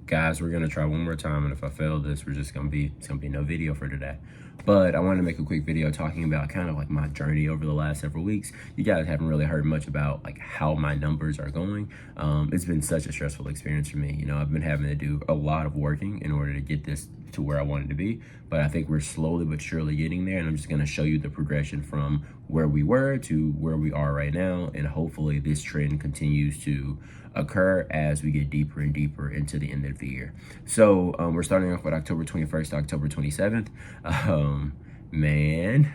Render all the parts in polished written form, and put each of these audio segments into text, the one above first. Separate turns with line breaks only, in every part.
Guys, we're gonna try one more time, and if I fail this, it's gonna be no video for today. But I wanted to make a quick video talking about kind of like my journey over the last several weeks. You guys haven't really heard much about like how my numbers are going. It's been such a stressful experience for me. You know, I've been having to do a lot of working in order to get this to where I wanted to be, but I think we're slowly but surely getting there, and I'm just going to show you the progression from where we were to where we are right now, and hopefully this trend continues to occur as we get deeper and deeper into the end of the year. So we're starting off with October 21st to October 27th. Man,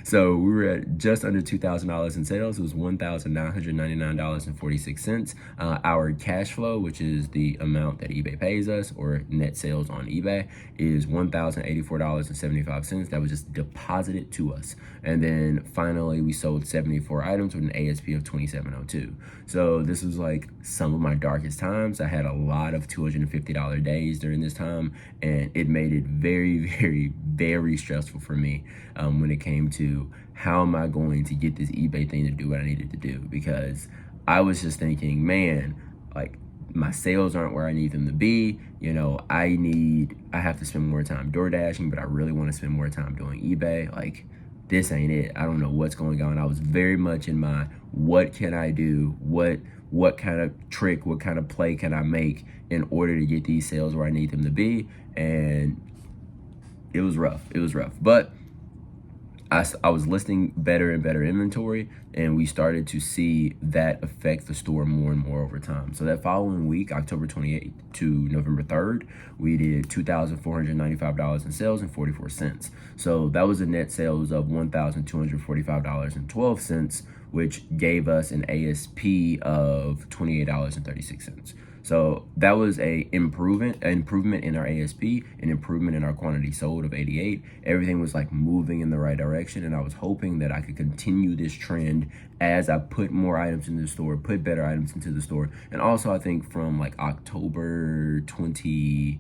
so we were at just under $2,000 in sales. It was $1,999.46. Our cash flow, which is the amount that eBay pays us, or net sales on eBay, is $1,084.75. That was just deposited to us. And then finally, we sold 74 items with an ASP of $27.02. So this was like some of my darkest times. I had a lot of $250 days during this time, and it made it very, very, very stressful for me when it came to how am I going to get this eBay thing to do what I needed to do, because I was just thinking, man, like my sales aren't where I need them to be. You know, I have to spend more time door dashing, but I really want to spend more time doing eBay. Like, this ain't it. I don't know what's going on. I was very much in my, what can I do? What kind of trick, what kind of play can I make in order to get these sales where I need them to be? And it was rough. But I was listing better and better inventory, and we started to see that affect the store more and more over time. So that following week, October 28th to November 3rd, we did $2,495 in sales and 44 cents. So that was a net sales of $1,245.12, which gave us an ASP of $28.36. So that was an improvement in our ASP, an improvement in our quantity sold of 88. Everything was like moving in the right direction, and I was hoping that I could continue this trend as I put more items in the store, put better items into the store. And also I think from like October 30th,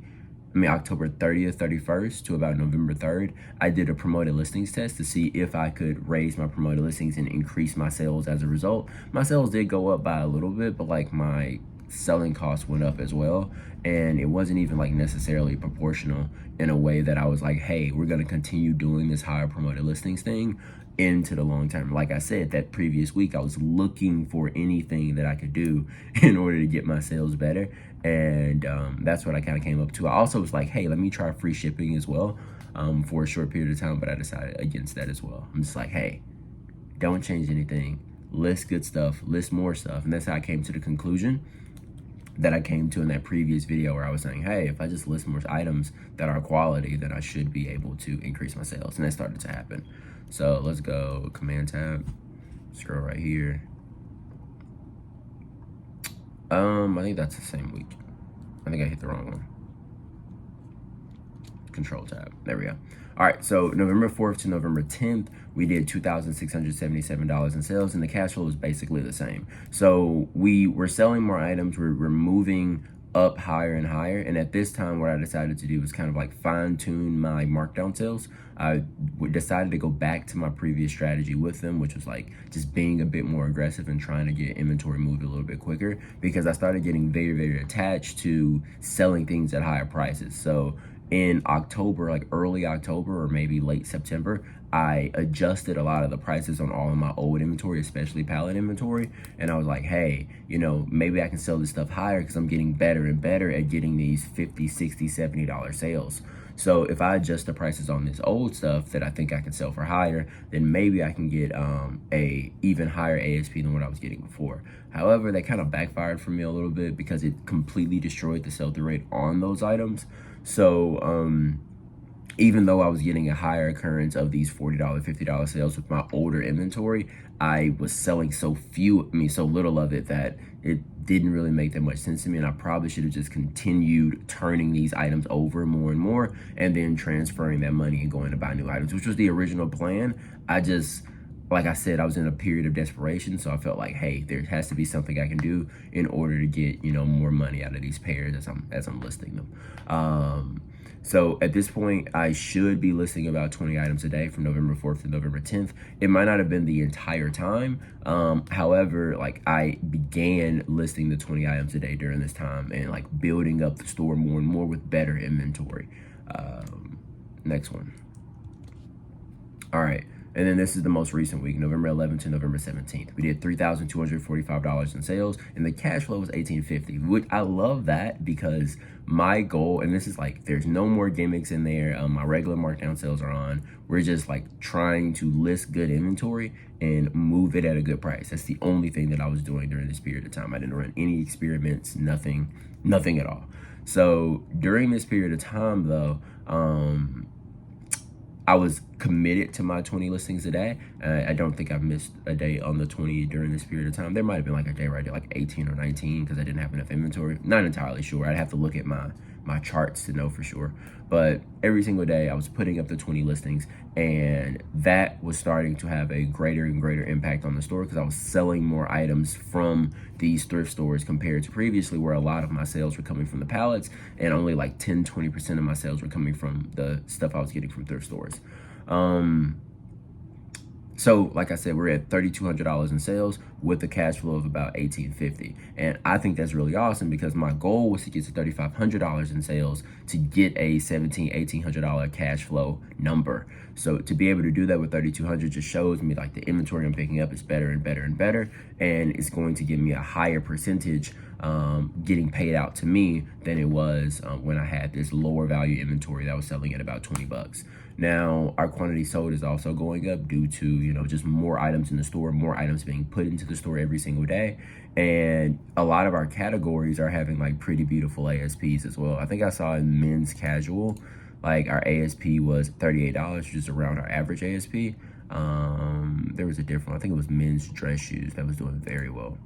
31st to about November 3rd, I did a promoted listings test to see if I could raise my promoted listings and increase my sales as a result. My sales did go up by a little bit, but like my selling costs went up as well, and it wasn't even like necessarily proportional in a way that I was like, hey, we're going to continue doing this higher promoted listings thing into the long term. Like I said, that previous week I was looking for anything that I could do in order to get my sales better, and that's what I kind of came up to. I also was like, hey, let me try free shipping as well for a short period of time, but I decided against that as well. I'm just like, hey, don't change anything, list good stuff, list more stuff. And that's how I came to the conclusion that I came to in that previous video, where I was saying, hey, if I just list more items that are quality, then I should be able to increase my sales. And that started to happen. So let's go Command Tab, scroll right here. I think that's the same week. I think I hit the wrong one. Control Tab, there we go. All right, so November 4th to November 10th, we did $2,677 in sales, and the cash flow was basically the same. So we were selling more items, we're moving up higher and higher, and at this time what I decided to do was kind of like fine-tune my markdown sales. I decided to go back to my previous strategy with them, which was like just being a bit more aggressive and trying to get inventory moved a little bit quicker, because I started getting very, very attached to selling things at higher prices. So in October, like early October or maybe late September, I adjusted a lot of the prices on all of my old inventory, especially pallet inventory. And I was like, hey, you know, maybe I can sell this stuff higher because I'm getting better and better at getting these $50, $60, $70 sales. So if I adjust the prices on this old stuff that I think I can sell for higher, then maybe I can get a even higher ASP than what I was getting before. However, that kind of backfired for me a little bit because it completely destroyed the sell-through rate on those items. So even though I was getting a higher occurrence of these $40, $50 sales with my older inventory, I was selling so little of it that it didn't really make that much sense to me. And I probably should have just continued turning these items over more and more, and then transferring that money and going to buy new items, which was the original plan. Like I said, I was in a period of desperation, so I felt like, hey, there has to be something I can do in order to get, you know, more money out of these pairs as I'm listing them. So at this point, I should be listing about 20 items a day from November 4th to November 10th. It might not have been the entire time. However, like I began listing the 20 items a day during this time and like building up the store more and more with better inventory. Next one. All right. And then this is the most recent week, November 11th to November 17th. We did $3,245 in sales, and the cash flow was $1,850. Which I love that because my goal, and this is like, there's no more gimmicks in there. My regular markdown sales are on. We're just like trying to list good inventory and move it at a good price. That's the only thing that I was doing during this period of time. I didn't run any experiments, nothing at all. So during this period of time, though, I was committed to my 20 listings a day. I don't think I've missed a day on the 20 during this period of time. There might have been like a day where I did like 18 or 19 because I didn't have enough inventory. Not entirely sure. I'd have to look at my charts to know for sure. But every single day I was putting up the 20 listings, and that was starting to have a greater and greater impact on the store because I was selling more items from these thrift stores compared to previously, where a lot of my sales were coming from the pallets and only like 10-20% of my sales were coming from the stuff I was getting from thrift stores. So like I said, we're at $3,200 in sales with a cash flow of about $1,850. And I think that's really awesome because my goal was to get to $3,500 in sales to get a $1,800 cash flow number. So to be able to do that with $3,200 just shows me like the inventory I'm picking up is better and better and better. And it's going to give me a higher percentage getting paid out to me than it was when I had this lower value inventory that was selling at about 20 bucks. Now, our quantity sold is also going up due to, you know, just more items in the store, more items being put into the store every single day. And a lot of our categories are having like pretty beautiful ASPs as well. I think I saw in men's casual, like our ASP was $38, which is around our average ASP. There was a different one. I think it was men's dress shoes that was doing very well.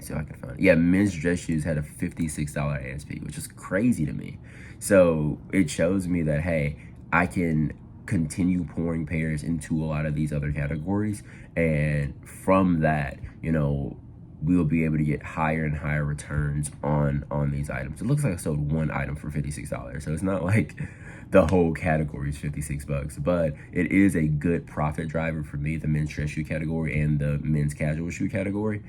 See if I can find it. Yeah, men's dress shoes had a $56 ASP, which is crazy to me. So it shows me that, hey, I can continue pouring pairs into a lot of these other categories. And from that, you know, we'll be able to get higher and higher returns on these items. It looks like I sold one item for $56. So it's not like the whole category is 56 bucks, but it is a good profit driver for me, the men's dress shoe category and the men's casual shoe category,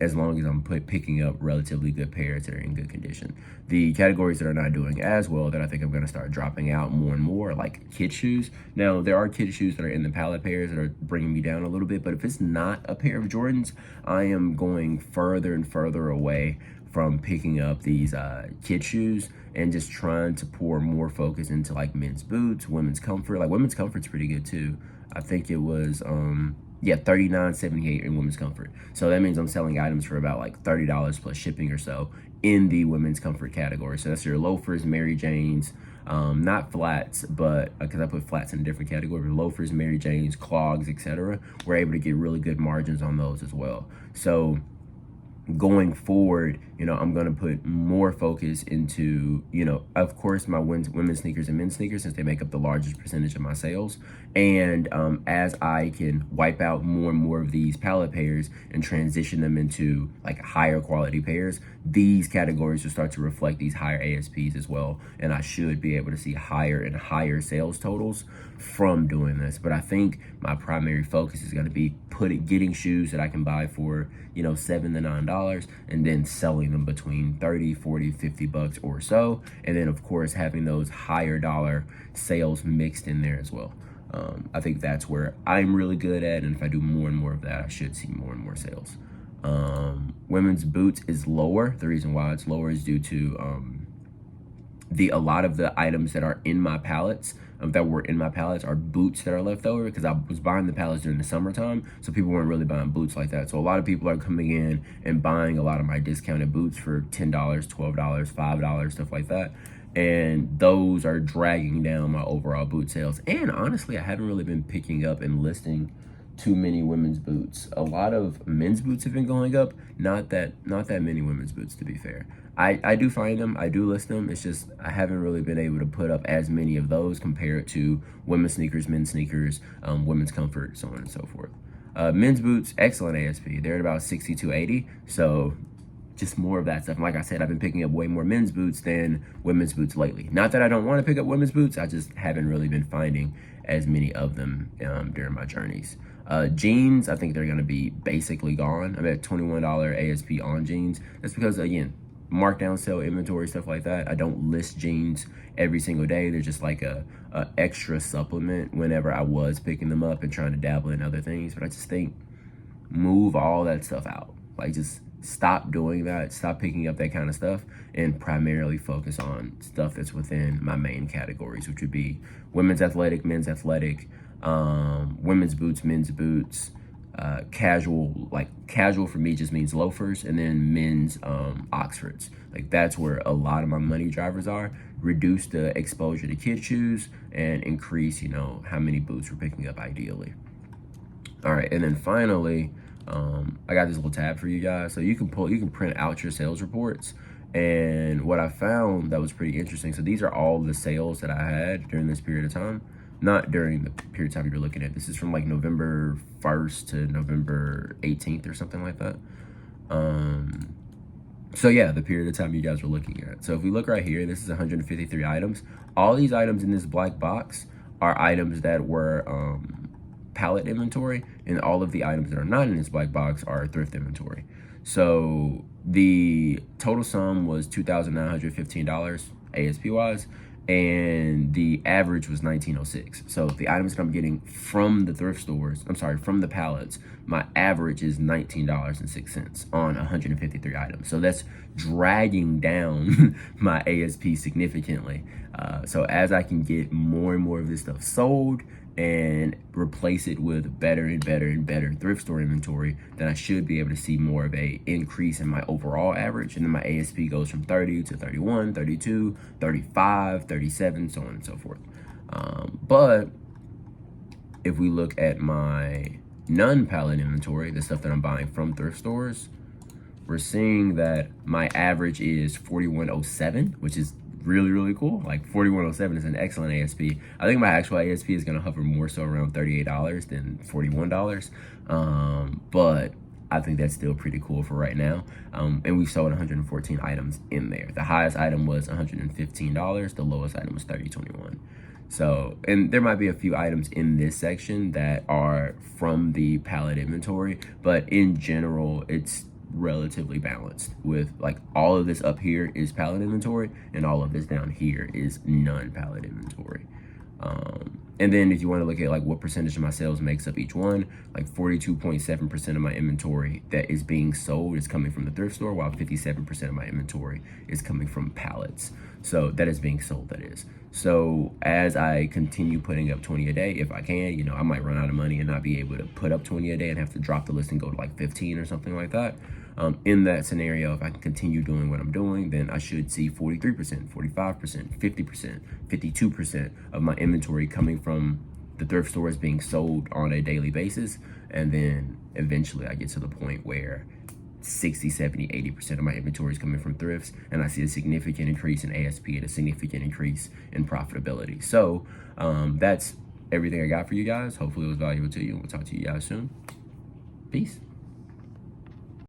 as long as I'm picking up relatively good pairs that are in good condition. The categories that are not doing as well that I think I'm going to start dropping out more and more, like kid shoes. Now, there are kid shoes that are in the pallet pairs that are bringing me down a little bit, but if it's not a pair of Jordans, I am going further and further away from picking up these kid shoes and just trying to pour more focus into like men's boots, women's comfort. Like women's comfort's pretty good too. I think it was $39.78 in women's comfort. So that means I'm selling items for about like $30 plus shipping or so in the women's comfort category. So that's your loafers, Mary Janes, not flats, but because I put flats in a different category, but loafers, Mary Janes, clogs, etc. We're able to get really good margins on those as well. So going forward, you know, I'm going to put more focus into, you know, of course, my women's sneakers and men's sneakers, since they make up the largest percentage of my sales. And as I can wipe out more and more of these pallet pairs and transition them into like higher quality pairs, these categories will start to reflect these higher ASPs as well. And I should be able to see higher and higher sales totals from doing this. But I think my primary focus is going to be getting shoes that I can buy for, you know, $7 to $9 and then selling them between 30, 40, 50 bucks or so. And then of course, having those higher dollar sales mixed in there as well. I think that's where I'm really good at. And if I do more and more of that, I should see more and more sales. Women's boots is lower. The reason why it's lower is due to a lot of the items that are in my pallets are boots that are left over because I was buying the pallets during the summertime, so people weren't really buying boots like that. So a lot of people are coming in and buying a lot of my discounted boots for $10, $12, $5, stuff like that. And those are dragging down my overall boot sales. And honestly, I haven't really been picking up and listing too many women's boots. A lot of men's boots have been going up, not that many women's boots, to be fair. I do find them, I do list them. It's just I haven't really been able to put up as many of those compared to women's sneakers, men's sneakers, women's comfort, so on and so forth. Men's boots, excellent ASP. They're at about $60 to $80. So just more of that stuff. And like I said, I've been picking up way more men's boots than women's boots lately. Not that I don't want to pick up women's boots, I just haven't really been finding as many of them during my journeys. Jeans, I think they're going to be basically gone. I'm at $21 ASP on jeans. That's because, again, markdown sale inventory, stuff like that. I don't list jeans every single day. They're just like a extra supplement whenever I was picking them up and trying to dabble in other things. But I just think move all that stuff out. Like, just stop doing that. Stop picking up that kind of stuff and primarily focus on stuff that's within my main categories, which would be women's athletic, men's athletic, women's boots, men's boots, casual. Like, casual for me just means loafers, and then men's Oxfords. Like, that's where a lot of my money drivers are. Reduce the exposure to kid shoes and increase, you know, how many boots we're picking up ideally. All right, and then finally, I got this little tab for you guys. So you can print out your sales reports. And what I found that was pretty interesting, so these are all the sales that I had during this period of time. Not during the period of time you're looking at. This is from like November 1st to November 18th or something like that. So yeah, the period of time you guys were looking at. So if we look right here, this is 153 items. All these items in this black box are items that were pallet inventory, and all of the items that are not in this black box are thrift inventory. So the total sum was $2,915 ASP wise, and the average was $19.06. So the items that I'm getting from the thrift stores, from the pallets, my average is $19.06 on 153 items. So that's dragging down my ASP significantly. So as I can get more and more of this stuff sold and replace it with better and better and better thrift store inventory, then I should be able to see more of a increase in my overall average. And then my ASP goes from 30 to 31, 32, 35, 37, so on and so forth. But if we look at my non-pallet inventory, the stuff that I'm buying from thrift stores, we're seeing that my average is 4107, which is really, really cool. Like 4107 is an excellent ASP. I think my actual ASP is going to hover more so around $38 than $41. But I think that's still pretty cool for right now. And we sold 114 items in there. The highest item was $115. The lowest item was $30.21. So, and there might be a few items in this section that are from the pallet inventory, but in general, it's relatively balanced with like all of this up here is pallet inventory and all of this down here is non-pallet inventory. And then if you want to look at like what percentage of my sales makes up each one, like 42.7% of my inventory that is being sold is coming from the thrift store, while 57% of my inventory is coming from pallets. So that is being sold, that is. So as I continue putting up 20 a day, if I can, you know, I might run out of money and not be able to put up 20 a day and have to drop the list and go to like 15 or something like that. In that scenario, if I can continue doing what I'm doing, then I should see 43%, 45%, 50%, 52% of my inventory coming from the thrift stores being sold on a daily basis. And then eventually I get to the point where 60, 70, 80% of my inventory is coming from thrifts, and I see a significant increase in ASP and a significant increase in profitability. So that's everything I got for you guys. Hopefully it was valuable to you. We'll talk to you guys soon. Peace.